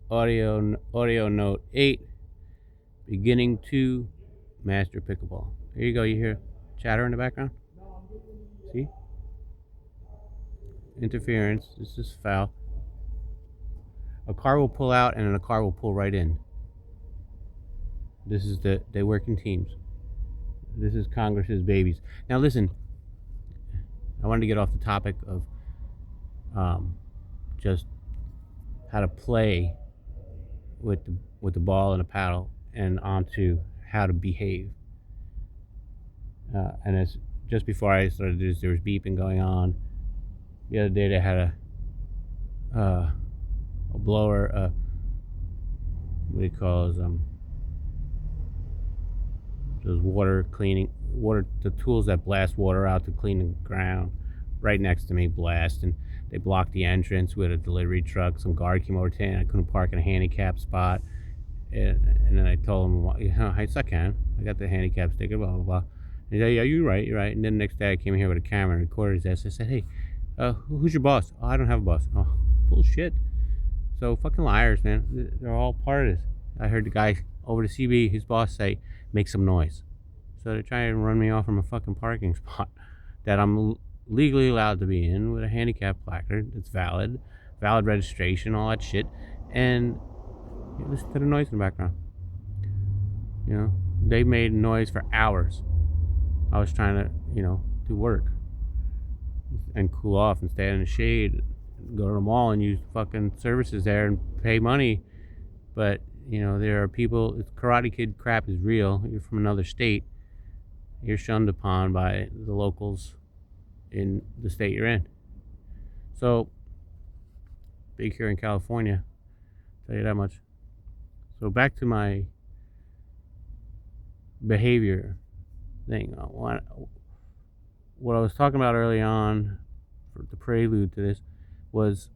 audio note 8, beginning to master pickleball. There you go. You hear chatter in the background? See? Interference. This is foul. A car will pull out and then a car will pull right in. This is they work in teams. This is Congress's babies. Now listen, I wanted to get off the topic of just how to play with the ball and the paddle, and onto how to behave. And as just before I started this, there was beeping going on. The other day they had a blower. What do you call those water cleaning the tools that blast water out to clean the ground, right next to me, blast, and they blocked the entrance with a delivery truck. Some guard came over saying I couldn't park in a handicap spot, and then I told him, yes I can, I got the handicap sticker, blah blah blah. And he said, yeah, you're right. And then the next day I came here with a camera and recorded his ass. I said, hey, who's your boss? Oh, I don't have a boss. Oh, bullshit. So fucking liars, man. They're all part of this. I heard the guy over to CB, his boss, say, make some noise. So they're trying to run me off from a fucking parking spot that I'm legally allowed to be in, with a handicap placard that's valid registration, all that shit. And listen to the noise in the background. They made noise for hours. I was trying to, do work and cool off and stay in the shade, go to the mall and use fucking services there and pay money. But there are people. Karate Kid crap is real. You're from another state, you're shunned upon by the locals in the state you're in. So big here in California, I'll tell you that much. So back to my behavior thing. What I was talking about early on, for the prelude to this, was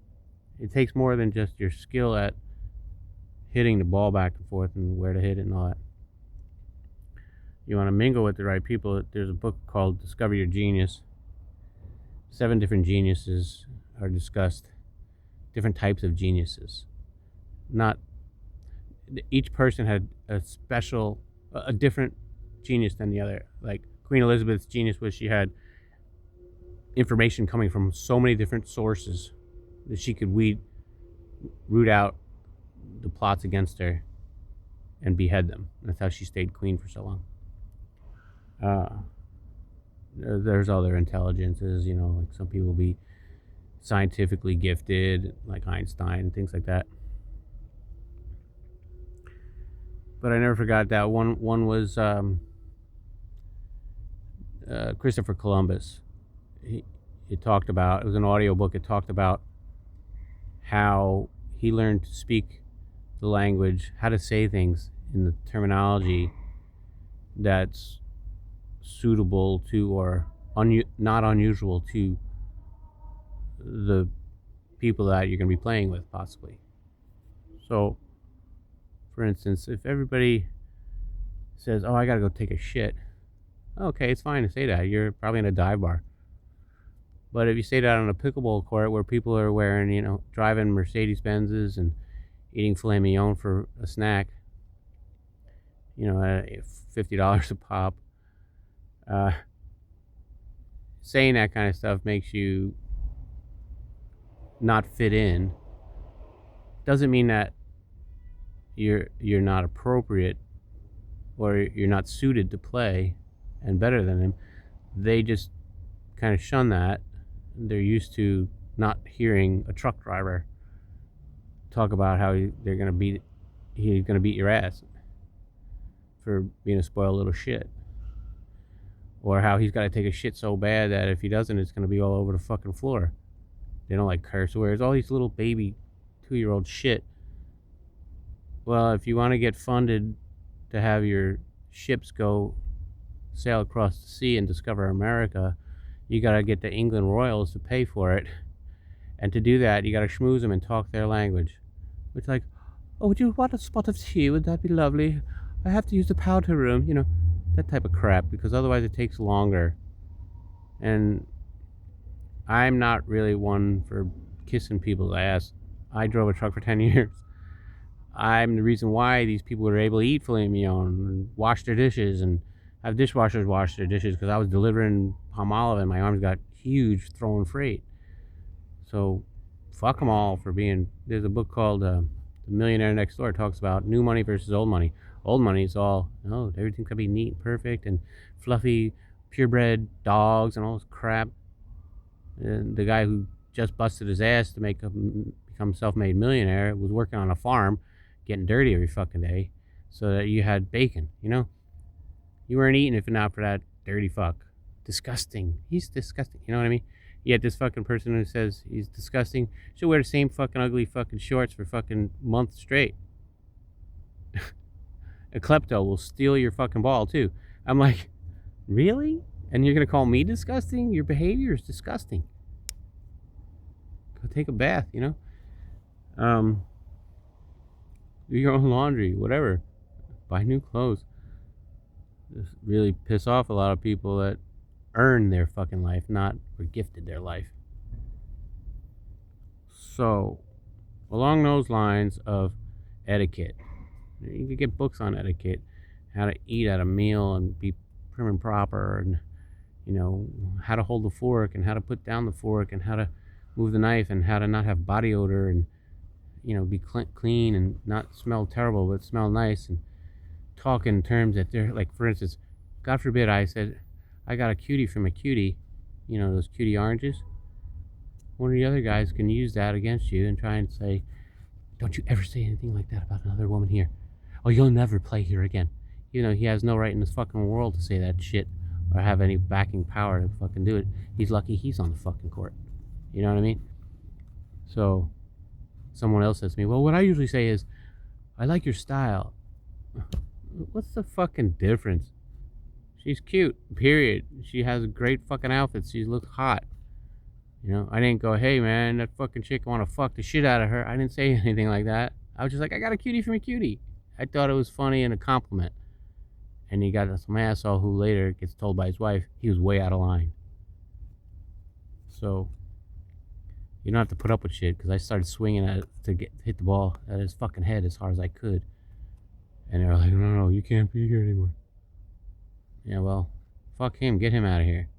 it takes more than just your skill at hitting the ball back and forth and where to hit it and all that. You want to mingle with the right people. There's a book called Discover Your Genius. 7 different geniuses are discussed. Different types of geniuses. Not each person had a different genius than the other. Like Queen Elizabeth's genius was she had information coming from so many different sources that she could root out the plots against her and behead them. That's how she stayed queen for so long. There's other intelligences, like some people be scientifically gifted, like Einstein and things like that. But I never forgot that one was Christopher Columbus. It was an audio book. It talked about how he learned to speak the language, how to say things in the terminology that's suitable to, or not unusual to, the people that you're going to be playing with, possibly. So, for instance, if everybody says, oh, I got to go take a shit, okay, it's fine to say that. You're probably in a dive bar. But if you say that on a pickleball court where people are wearing, driving Mercedes-Benzes and eating filet mignon for a snack, at $50 a pop, saying that kind of stuff makes you not fit in. Doesn't mean that you're not appropriate or you're not suited to play and better than him. They just kind of shun that. They're used to not hearing a truck driver talk about how he's gonna beat your ass for being a spoiled little shit, or how he's got to take a shit so bad that if he doesn't, it's gonna be all over the fucking floor. They don't like curse words. All these little baby 2-year-old shit. Well, if you want to get funded to have your ships go sail across the sea and discover America, you got to get the England Royals to pay for it. And to do that, you got to schmooze them and talk their language. It's like, oh, would you want a spot of tea? Would that be lovely? I have to use the powder room. That type of crap, because otherwise it takes longer. And I'm not really one for kissing people's ass. I drove a truck for 10 years. I'm the reason why these people were able to eat filet mignon and wash their dishes and have dishwashers wash their dishes, because I was delivering Palmolive and my arms got huge throwing freight. So fuck them all for being. There's a book called The Millionaire Next Door. It talks about new money versus old money. Old money is all, oh, everything's got to be neat and perfect and fluffy, purebred dogs and all this crap. And the guy who just busted his ass to become a self-made millionaire was working on a farm, getting dirty every fucking day, so that you had bacon. You weren't eating if not for that dirty fuck. Disgusting. He's disgusting. You know what I mean? Yet this fucking person who says he's disgusting should wear the same fucking ugly fucking shorts for fucking months straight. A klepto will steal your fucking ball too. I'm like, really? And you're gonna call me disgusting? Your behavior is disgusting. Go take a bath, do your own laundry, whatever. Buy new clothes. Just really piss off a lot of people that earn their fucking life, not were gifted their life. So, along those lines of etiquette, you could get books on etiquette, how to eat at a meal and be prim and proper, and how to hold the fork and how to put down the fork and how to move the knife and how to not have body odor and be clean and not smell terrible but smell nice, and talk in terms that they're like, for instance, God forbid I said I got a cutie from a cutie, those cutie oranges. One of the other guys can use that against you and try and say, don't you ever say anything like that about another woman here. Oh, you'll never play here again. He has no right in this fucking world to say that shit or have any backing power to fucking do it. He's lucky he's on the fucking court. You know what I mean? So someone else says to me, well, what I usually say is, I like your style. What's the fucking difference? She's cute, period. She has great fucking outfits. She looks hot. I didn't go, hey man, that fucking chick, I want to fuck the shit out of her. I didn't say anything like that. I was just like, I got a cutie from a cutie. I thought it was funny and a compliment. And he got some asshole who later gets told by his wife he was way out of line. So you don't have to put up with shit, because I started swinging at it to hit the ball at his fucking head as hard as I could. And they were like, no, you can't be here anymore. Yeah, well, fuck him. Get him out of here.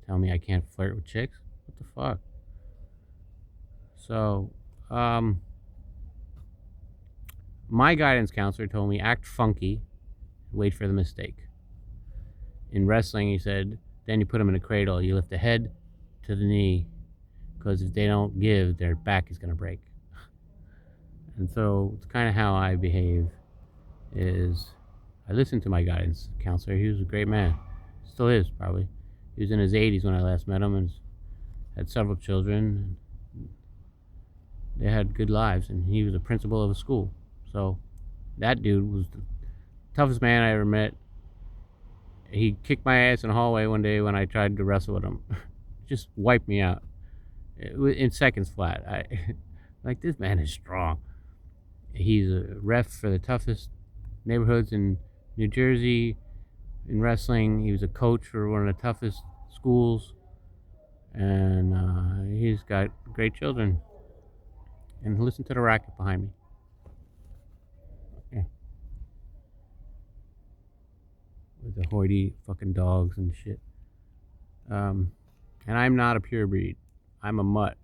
Tell me I can't flirt with chicks? What the fuck? So, my guidance counselor told me act funky, wait for the mistake. In wrestling, he said, then you put them in a cradle. You lift the head to the knee, because if they don't give, their back is going to break. And so it's kind of how I behave. Is I listened to my guidance counselor. He was a great man. Still is, probably. He was in his 80s when I last met him and had several children. They had good lives, and he was a principal of a school. So that dude was the toughest man I ever met. He kicked my ass in the hallway one day when I tried to wrestle with him. Just wiped me out in seconds flat. Like, this man is strong. He's a ref for the toughest neighborhoods in New Jersey in wrestling. He was a coach for one of the toughest schools, and he's got great children. And listen to the racket behind me. Yeah. With the hoity fucking dogs and shit. And I'm not a pure breed. I'm a mutt.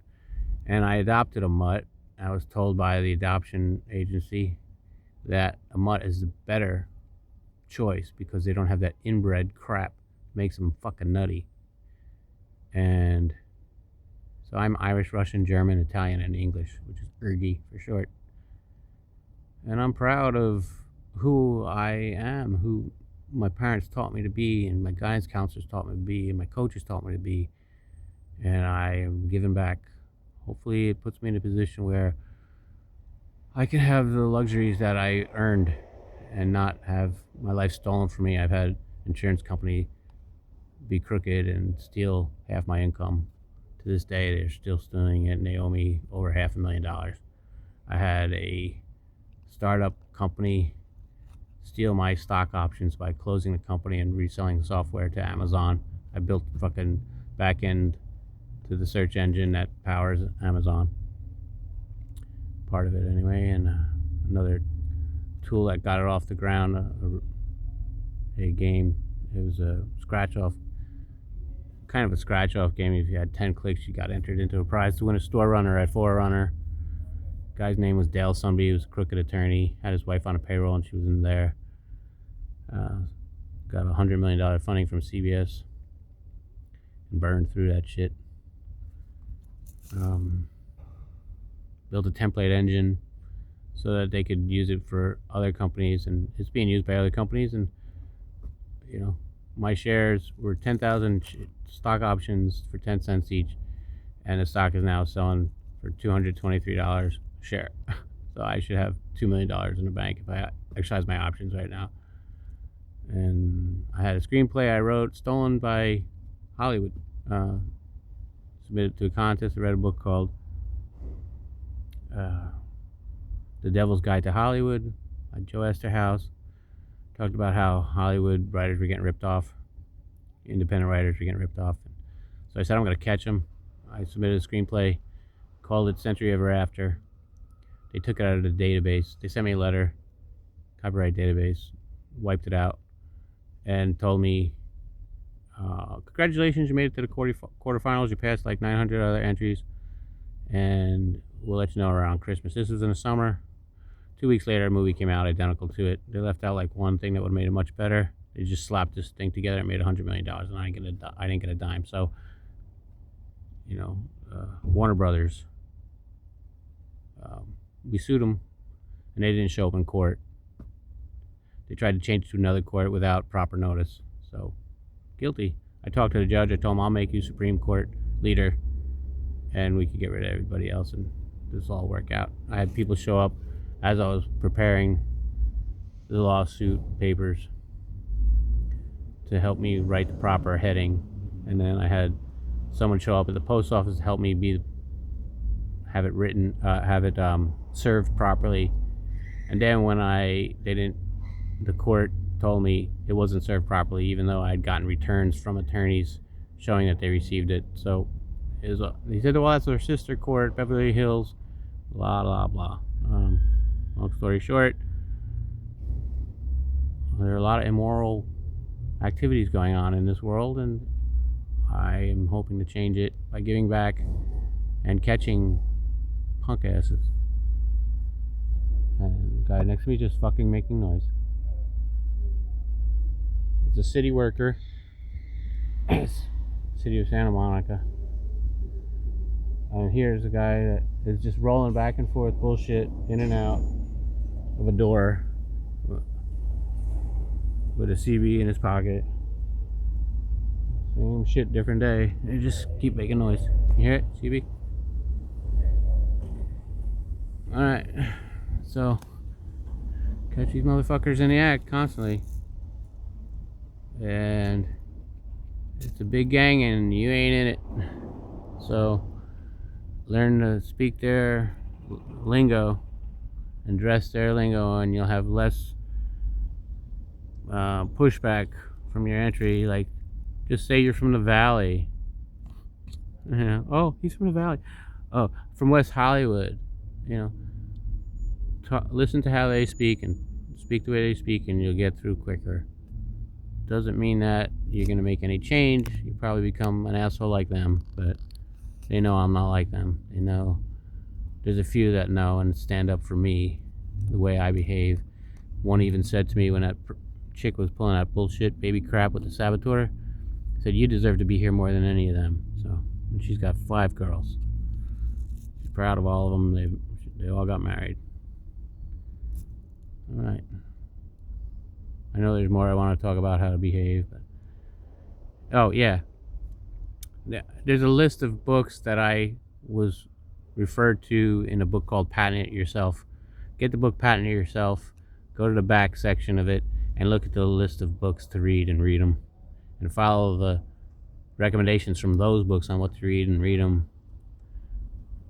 And I adopted a mutt. I was told by the adoption agency that a mutt is the better choice because they don't have that inbred crap. Makes them fucking nutty. And so I'm Irish, Russian, German, Italian, and English, which is Ergy for short. And I'm proud of who I am, who my parents taught me to be, and my guidance counselors taught me to be, and my coaches taught me to be. And I am giving back. Hopefully it puts me in a position where I can have the luxuries that I earned and not have my life stolen from me. I've had insurance company be crooked and steal half my income. To this day, they're still stealing it, and they owe me over $500,000. I had a startup company steal my stock options by closing the company and reselling the software to Amazon. I built the fucking back end to the search engine that powers Amazon. Part of it anyway, and tool that got it off the ground, a game. It was a scratch-off, kind of a scratch-off game. If you had 10 clicks, you got entered into a prize to win a store runner at Forerunner. Guy's name was Dale somebody. He was a crooked attorney, had his wife on a payroll, and she was in there. Got $100 million funding from CBS and burned through that shit. Built a template engine so that they could use it for other companies, and it's being used by other companies. And my shares were 10,000 stock options for 10 cents each, and the stock is now selling for $223 a share. So I should have $2 million in the bank if I exercise my options right now. And I had a screenplay I wrote, stolen by Hollywood, submitted to a contest. I read a book called The Devil's Guide to Hollywood by Joe Esterhaus. Talked about how Hollywood writers were getting ripped off, independent writers were getting ripped off. So I said I'm going to catch them. I submitted a screenplay, called it Century Ever After. They took it out of the database. They sent me a letter, copyright database, wiped it out, and told me, congratulations, you made it to the quarterfinals. You passed like 900 other entries, and we'll let you know around Christmas. This was in the summer. 2 weeks later, a movie came out identical to it. They left out like one thing that would have made it much better. They just slapped this thing together and made $100 million, and I didn't get a dime. So, Warner Brothers, we sued them, and they didn't show up in court. They tried to change it to another court without proper notice. So, guilty. I talked to the judge. I told him I'll make you Supreme Court leader, and we could get rid of everybody else, and this will all work out. I had people show up as I was preparing the lawsuit papers to help me write the proper heading, and then I had someone show up at the post office to help me have it written, served properly. And then when the court told me it wasn't served properly, even though I'd gotten returns from attorneys showing that they received it. So they said, well, that's their sister court, Beverly Hills, blah, blah, blah. Long story short, there are a lot of immoral activities going on in this world, and I am hoping to change it by giving back and catching punk asses. And the guy next to me just fucking making noise. It's a city worker. City of Santa Monica. And here's a guy that is just rolling back and forth bullshit in and out of a door with a CB in his pocket. Same shit, different day. They just keep making noise. You hear it, CB? Alright. So, catch these motherfuckers in the act constantly. And it's a big gang and you ain't in it. So, learn to speak their lingo and dress their lingo, and you'll have less pushback from your entry. Like, just say you're from the Valley. Oh, he's from the Valley. Oh, from West Hollywood. Listen to how they speak and speak the way they speak, and you'll get through quicker. Doesn't mean that you're going to make any change. You probably become an asshole like them, but they know I'm not like them. They know there's a few that know and stand up for me, the way I behave. One even said to me when that chick was pulling that bullshit baby crap with the saboteur, said, you deserve to be here more than any of them. So, and she's got 5 girls. She's proud of all of them. They all got married. All right. I know there's more I want to talk about how to behave, but oh yeah. There's a list of books that I was referred to in a book called Patent It Yourself. Get the book Patent It Yourself, go to the back section of it, and look at the list of books to read and read them. And follow the recommendations from those books on what to read and read them.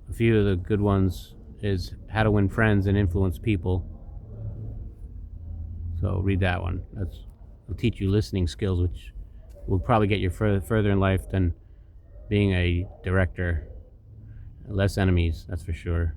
A few of the good ones is How to Win Friends and Influence People. So read that one. It'll teach you listening skills, which will probably get you further in life than being a director. Less enemies, that's for sure.